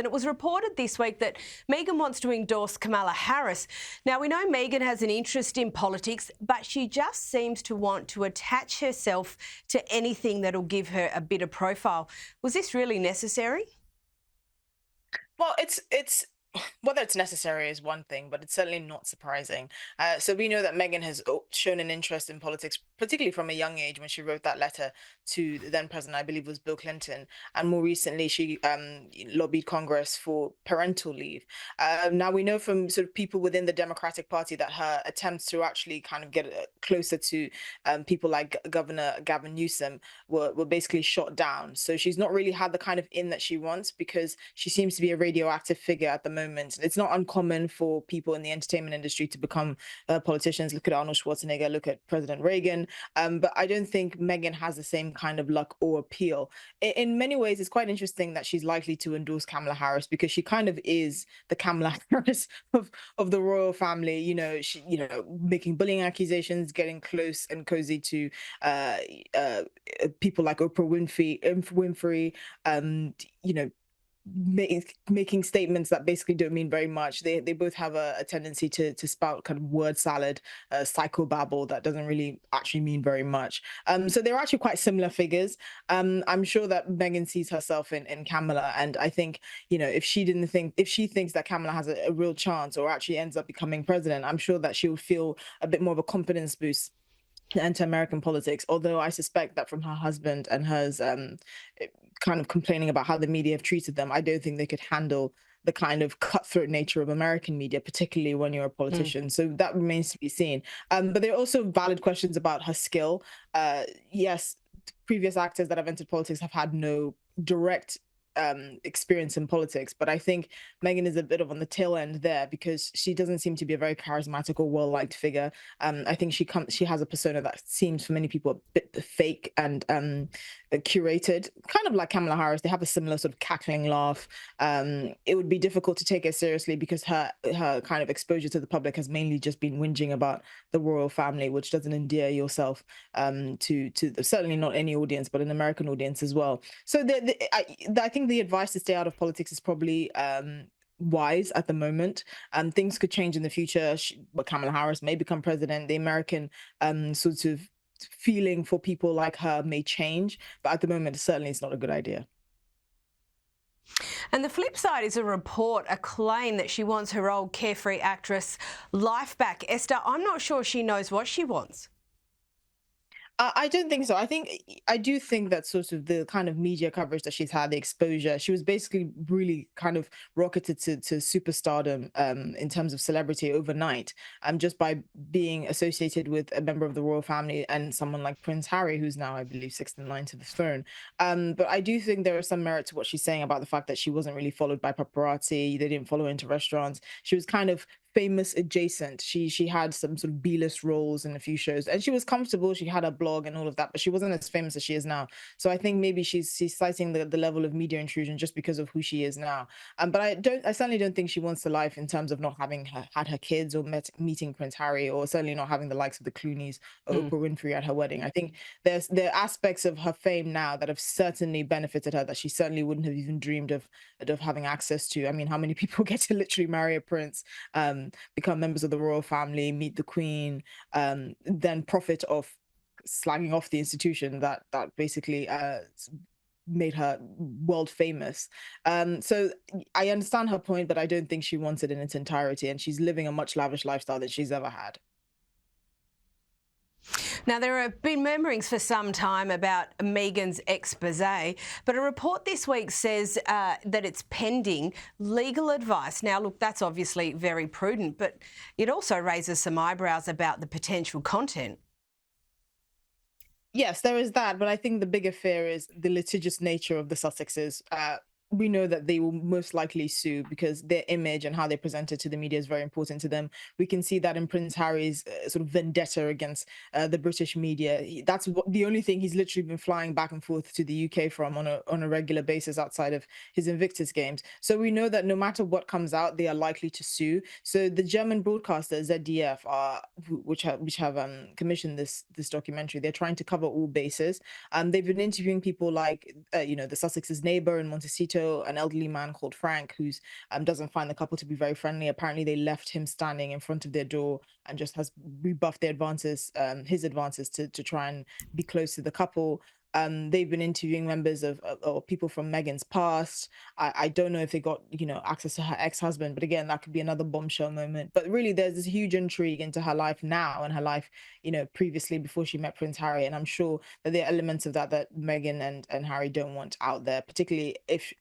And it was reported this week that Meghan wants to endorse Kamala Harris. Now, we know Meghan has an interest in politics, but she just seems to want to attach herself to anything that'll give her a better profile. Was this really necessary? Well, it's whether it's necessary is one thing, but it's certainly not surprising. So we know that Meghan has shown an interest in politics, particularly from a young age when she wrote that letter to the then president, I believe it was Bill Clinton, and more recently she lobbied Congress for parental leave. Now we know from sort of people within the Democratic Party that her attempts to actually kind of get closer to people like Governor Gavin Newsom were basically shot down. So she's not really had the kind of in that she wants because she seems to be a radioactive figure at the moment. It's not uncommon for people in the entertainment industry to become politicians. Look at Arnold Schwarzenegger, look at President Reagan. But I don't think Meghan has the same kind of luck or appeal. In many ways, it's quite interesting that she's likely to endorse Kamala Harris because she kind of is the Kamala Harris of the royal family. She making bullying accusations, getting close and cozy to people like Oprah Winfrey. Making statements that basically don't mean very much. They both have a tendency to spout kind of word salad, psychobabble that doesn't really actually mean very much. So they're actually quite similar figures. I'm sure that Meghan sees herself in Kamala, and I think if she thinks that Kamala has a real chance or actually ends up becoming president, I'm sure that she would feel a bit more of a confidence boost to enter American politics, although I suspect that from her husband and hers kind of complaining about how the media have treated them, I don't think they could handle the kind of cutthroat nature of American media, particularly when you're a politician. So that remains to be seen. But there are also valid questions about her skill. Yes, previous actors that have entered politics have had no direct experience in politics, but I think Meghan is a bit of on the tail end there because she doesn't seem to be a very charismatic or well-liked figure. I think she has a persona that seems for many people a bit fake and curated, kind of like Kamala Harris. They have a similar sort of cackling laugh. It would be difficult to take her seriously because her kind of exposure to the public has mainly just been whinging about the royal family, which doesn't endear yourself to certainly not any audience, but an American audience as well. So I think the advice to stay out of politics is probably wise at the moment. Things could change in the future. But Kamala Harris may become president. The American sort of feeling for people like her may change, but at the moment, certainly it's not a good idea. And the flip side is a claim that she wants her old carefree actress life back. Esther, I'm not sure she knows what she wants. I don't think so. I do think that sort of the kind of media coverage that she's had, the exposure, she was basically really kind of rocketed to superstardom in terms of celebrity overnight, just by being associated with a member of the royal family and someone like Prince Harry, who's now, I believe, sixth in line to the throne. But I do think there is some merit to what she's saying about the fact that she wasn't really followed by paparazzi. They didn't follow her into restaurants. She was kind of famous adjacent. She had some sort of B-list roles in a few shows, and she was comfortable. She had a blog and all of that, but she wasn't as famous as she is now. So I think maybe she's citing the level of media intrusion just because of who she is now. But I certainly don't think she wants the life in terms of not having had her kids or meeting Prince Harry, or certainly not having the likes of the Clooneys or Oprah Winfrey at her wedding. I think there are aspects of her fame now that have certainly benefited her that she certainly wouldn't have even dreamed of having access to. I mean, how many people get to literally marry a prince, become members of the royal family, meet the Queen, then profit off slagging off the institution that basically made her world famous. So I understand her point, but I don't think she wants it in its entirety, and she's living a much lavish lifestyle than she's ever had. Now, there have been murmurings for some time about Meghan's expose, but a report this week says that it's pending legal advice. Now, look, that's obviously very prudent, but it also raises some eyebrows about the potential content. Yes, there is that, but I think the bigger fear is the litigious nature of the Sussexes. We know that they will most likely sue because their image and how they present it to the media is very important to them. We can see that in Prince Harry's sort of vendetta against the British media. That's the only thing he's literally been flying back and forth to the UK from on a regular basis outside of his Invictus games. So we know that no matter what comes out, they are likely to sue. So the German broadcaster ZDF, which have commissioned this documentary, they're trying to cover all bases. They've been interviewing people like the Sussex's neighbor in Montecito, until an elderly man called Frank, who's doesn't find the couple to be very friendly. Apparently, they left him standing in front of their door and just has rebuffed their advances, his advances to try and be close to the couple. They've been interviewing members of or people from Meghan's past. I don't know if they got, access to her ex-husband, but again, that could be another bombshell moment. But really, there's this huge intrigue into her life now and her life, previously before she met Prince Harry. And I'm sure that there are elements of that Meghan and Harry don't want out there, particularly if,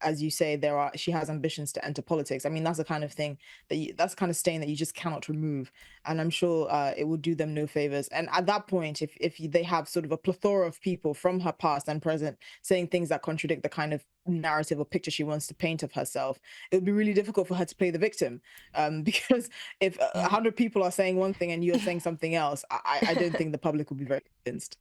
as you say, she has ambitions to enter politics. I mean, that's the kind of thing that's the kind of stain that you just cannot remove. And I'm sure it will do them no favors. And at that point, if they have sort of a plethora of people from her past and present saying things that contradict the kind of narrative or picture she wants to paint of herself, it would be really difficult for her to play the victim. Because if 100 people are saying one thing and you're saying something else, I don't think the public will be very convinced.